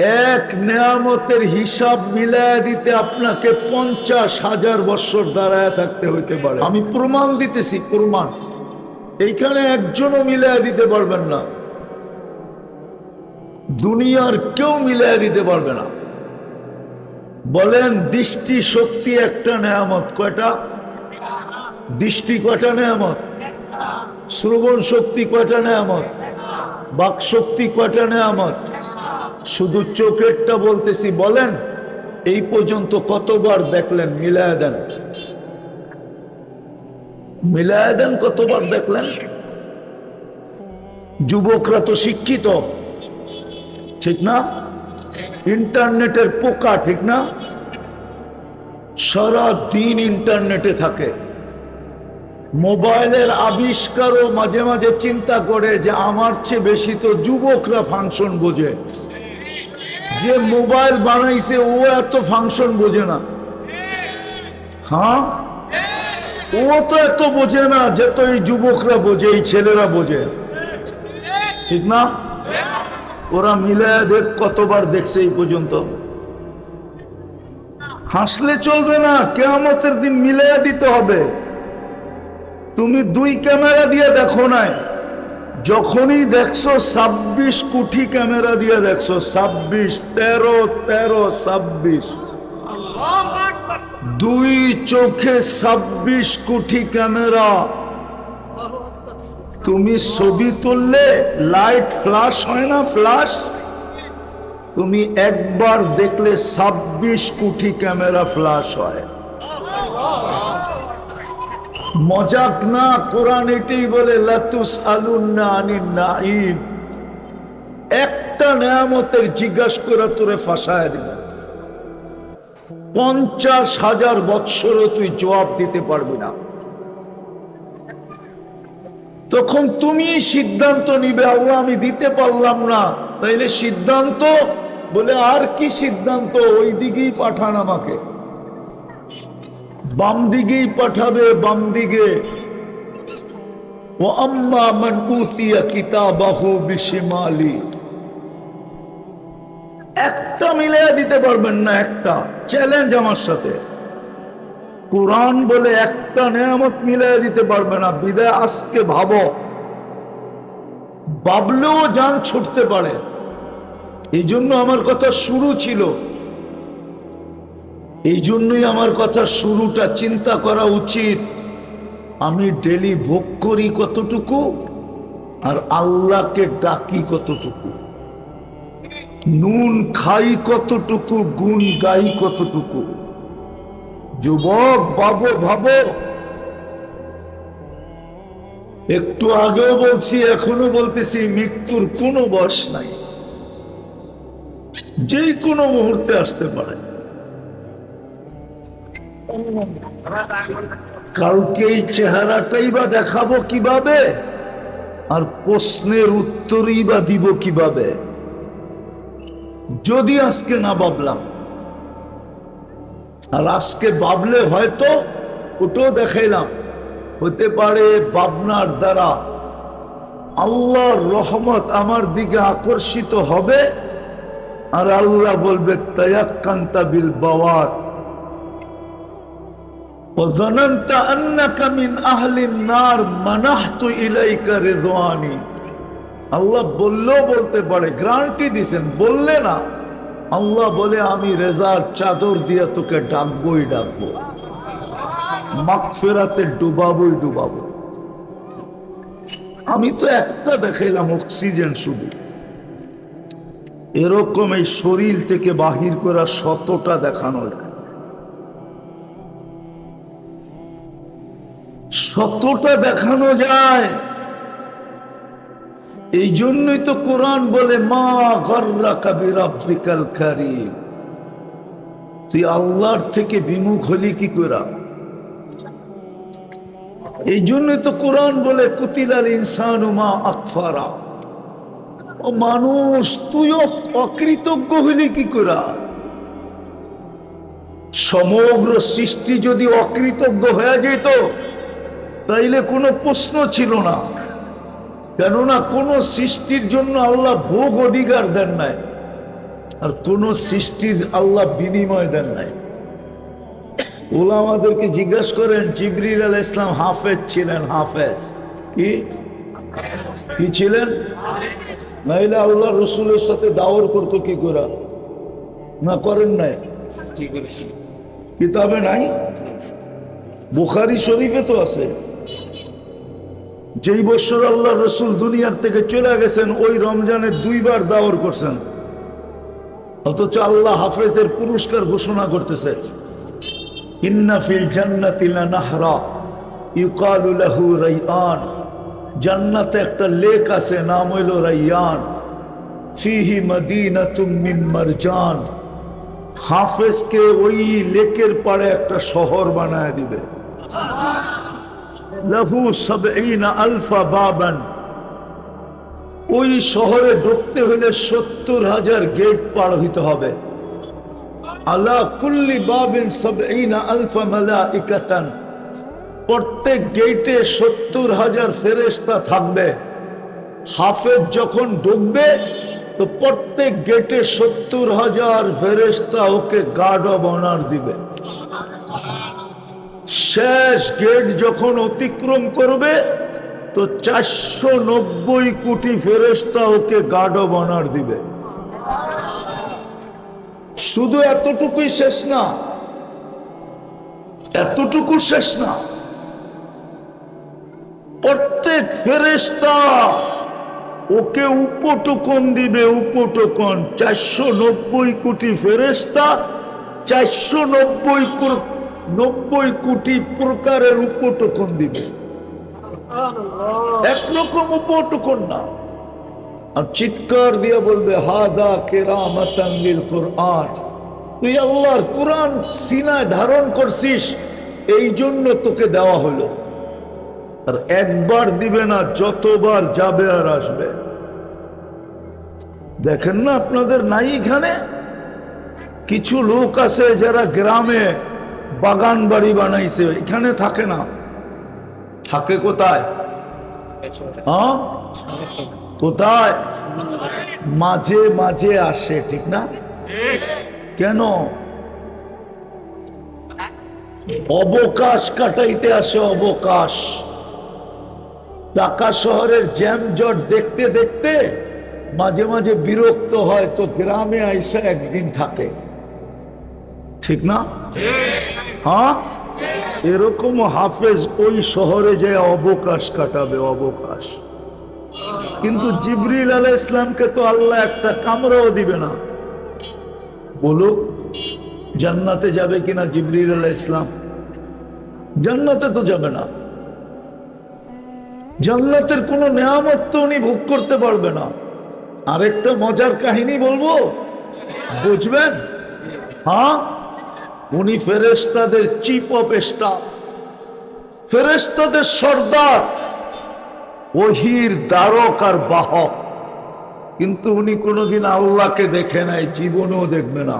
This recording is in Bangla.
এক নেয়ামতের হিসাব মিলায় দিতে আপনাকে 50,000 বছর দাঁড়ায় থাকতে হইতে পারে। আমি প্রমাণ দিতেছি, প্রমাণ। এইখানে একজনও মিলায় দিতে পারবেন না, দুনিয়ার কেউ মিলায় দিতে পারবে না। বলেন, দৃষ্টি শক্তি একটা নেয়ামত। কয়টা দৃষ্টি? কয়টা নেয়ামত? শ্রবণ শক্তি কয়টা নেয়ামত? বাক শক্তি কয়টা নেয়ামত? শুধু চোখেরটা বলতেছি। বলেন, এই পর্যন্ত কতবার দেখলেন? মিলায় দেন, মিলায় দেন, কতবার দেখলেন? যুবকরা তো শিক্ষিত, ঠিক না? ইন্টারনেটের পোকা, ঠিক না? সারা দিন ইন্টারনেটে থাকে। মোবাইলের আবিষ্কারও মাঝে মাঝে চিন্তা করে যে আমার চেয়ে বেশি তো যুবকরা ফাংশন বোঝে। যে মোবাইল বানাইছে ও এত ফাংশন বোঝে না। হ্যাঁ, ও তো এত বোঝে না যে তো এই যুবকরা বোঝে, এই ছেলেরা বোঝে, ঠিক না? ওরা মিলায় দেখ কতবার দেখছে এই পর্যন্ত। হাসলে চলবে না, কিয়ামতের দিন মিলাইয়া দিতে হবে। তুমি দুই ক্যামেরা দিয়ে দেখো নাই, যখনই দেখছো 26 কোটি ক্যামেরা দিয়ে দেখছো। 26, 13, 13, 26, দুই চোখে 26 কোটি ক্যামেরা। তুমি ছবি তুললে লাইট ফ্লাশ হয় না? ফ্লাশ। তুমি একবার দেখলে 26 কোটি ক্যামেরা ফ্লাশ হয়। মজাক না, কোরআন এটাই বলে লাতুস আলুন্না আনিন নাঈম। একটা নেয়ামতের জিজ্ঞাসা করে তোরে ফাঁসায় দিবে, 50,000 বৎসরও তুই জবাব দিতে পারবি না। তখন তুমি সিদ্ধান্ত নিবে, আল্লাহ আমি দিতে পারলাম না, তাইলে সিদ্ধান্ত বলে আর কি সিদ্ধান্ত? ওই দিকেই পাঠান আমাকে, বাম দিকেই পাঠাবে, বাম দিকে। ও আম্মা মান উতিয়া কিতাবাহু বিশিমালি। একটা মিলিয়ে দিতে পারবেন না, একটা চ্যালেঞ্জ আমার সাথে। কোরআন বলে একটা নেয়ামত মিলিয়ে দিতে পারবে না। বিদায় আজকে ভাবো, ভাবলেও জান ছুটতে পারে। এই জন্য আমার কথা শুরু ছিল, এই জন্যই আমার কথা শুরুটা চিন্তা করা উচিত। আমি ডেলি ভোগ করি কতটুকু, আর আল্লাহকে ডাকি কতটুকু, নুন খাই কতটুকু, গুণ গাই কতটুকু। যুবক ভাবো, ভাবো। একটু আগেও বলছি, এখনো বলতেছি, মৃত্যুর কোনো বয়স নাই, যে কোনো মুহূর্তে আসতে পারে। কালকে এই চেহারাটাই বা দেখাবো কিভাবে, আর প্রশ্নের উত্তরই বা দিব কিভাবে, যদি আজকে না ভাবলাম। আর আজকে ভাবলে হয়তো ওটাও দেখাইলাম, হতে পারে ভাবনার দ্বারা আল্লাহর রহমত আমার দিকে আকর্ষিত হবে, আর আল্লাহ বলবে তায়াক্কান্তা বিল বাওয়াত وظننت أنك من أهل النار منحت إليك رضواني। আল্লাহ বললেও বলতে পারে, গ্যারান্টি দিছেন, বললে না। আল্লাহ বলে আমি রেজার চাদর দিয়ে তোকে ডাকবোই ডাকবো, মাগফিরাতে ডুবাবোই ডুবাবো। আমি তো একটা দেখাইলাম, অক্সিজেন শুধু। এরকম এই শরীর থেকে বাহির করা 100টা দেখানো যায়, 100টা দেখানো যায়। এই জন্যই তো কোরআন বলে মা গর্রাকা বিরাব্বিকাল কারীম। তুই আল্লাহর থেকে বিমুখ হলি কি করে? এই জন্যই তো কোরআন বলে কুতিলাল ইনসানু মা আকফারা। ও মানুষ, তুইও অকৃতজ্ঞ হলি কি করে? সমগ্র সৃষ্টি যদি অকৃতজ্ঞ হয়ে যেত তাইলে কোনো প্রশ্ন ছিল না। কেননা কোন সৃষ্টির জন্য আল্লাহ ভোগ অধিকার দেন নাই। আর কোন সৃষ্টির আল্লাহ বিনিময় দেন নাই। ওলামাদেরকে জিজ্ঞাসা করেন, জিবরিল আলাইহিস সালাম হাফেজ ছিলেন? হাফেজ কি ছিলেন? নাইলে আল্লাহ রসুলের সাথে দাওয়ার করতো কি করে? না করেন নাই? কিতাবে নাই? বুখারী শরীফে তো আছে। যেই বছর আল্লাহ রসুল দুনিয়ার থেকে চলে গেছেন, ওই রমজানে 2 বার দাওয়ার করছেন, অথচ আল্লাহ হাফেজের পুরস্কার ঘোষণা করতেছে, ইন্না ফিল জান্নাতি লানাহরা ইউকালু লাহু রাইয়ান, জান্নাতে একটা লেক আছে, নাম হইল রাইয়ান, ফিহি মাদিনাতুম মিন মারজান। হাফেজকে ওই লেকের পাড়ে একটা শহর বানায় দিবে। লাহু ৭০ আলফা বাবান, ওই শহরে ঢুকতে হলে ৭০,০০০ গেট পার হইতে হবে। আলা কুল্লি বাবিন ৭০ আলফা মালাইকাতান, প্রত্যেক গেটে ৭০,০০০ ফেরেশতা থাকবে। হাফেজ যখন ঢুকবে তো প্রত্যেক গেটে ৭০,০০০ ফেরেশতা ওকে গার্ড অব অনার দিবে। শেষ গেট যখন অতিক্রম করবে তো ৪৯০ কোটি ফেরেশতা ওকে গার্ড অব অনার দিবে। শুধু এতটুকুই শেষ না, এতটুকু শেষ না, প্রত্যেক ফেরেশতা ওকে উপটোকন দিবে। উপটোকন ৪৯০ কোটি ফেরেশতা ৪৯০ কোটি প্রকারের উপটোকন দিবে। একরকম উপটোকন না। আর চিৎকার দিয়ে বলবে, হাদা কেরামাতান লিল কুরআন, তুই আল্লাহর কুরআন সিনায় ধারণ করছিস, এই জন্য তোকে দেওয়া হলো। আর একবার দিবে না, যতবার যাবে আর আসবে। দেখেন না আপনাদের নাই এখানে কিছু লোক আছে যারা গ্রামে বাগান বাড়ি বানাইছে, এখানে থাকে না, থাকে কোথায়? হ্যাঁ, কোথায়? মাঝে মাঝে আসে, ঠিক না? কেন? অবকাশ কাটাইতে আসে, অবকাশ। ঢাকা শহরের জ্যাম জট দেখতে দেখতে মাঝে মাঝে বিরক্ত হয়, তো গ্রামে আইসা একদিন থাকে, ঠিক না? হ্যাঁ, এরকম হাফেজ ওই শহরে যে অবকাশ কাটাবে, অবকাশ। কিন্তু জিবরিল আলাইহিস সালামকে তো আল্লাহ একটা কামরাও দিবে না। বলুক জান্নাতে যাবে কিনা জিবরিল আলাইহিস সালাম? জান্নাতে তো যাবে না। জান্নাতের কোন নেয়ামত তো উনি ভোগ করতে পারবে না। আরেকটা মজার কাহিনী বলবো, বুঝবেন? হ্যাঁ, উনি ফেরেশতাদের চিফ অফ স্টাফ, ফেরেশতাদের সর্দার, ওহির দ্বারক আর বাহক। কিন্তু উনি কোনোদিন আল্লাহকে দেখে নাই, জীবনেও দেখবে না।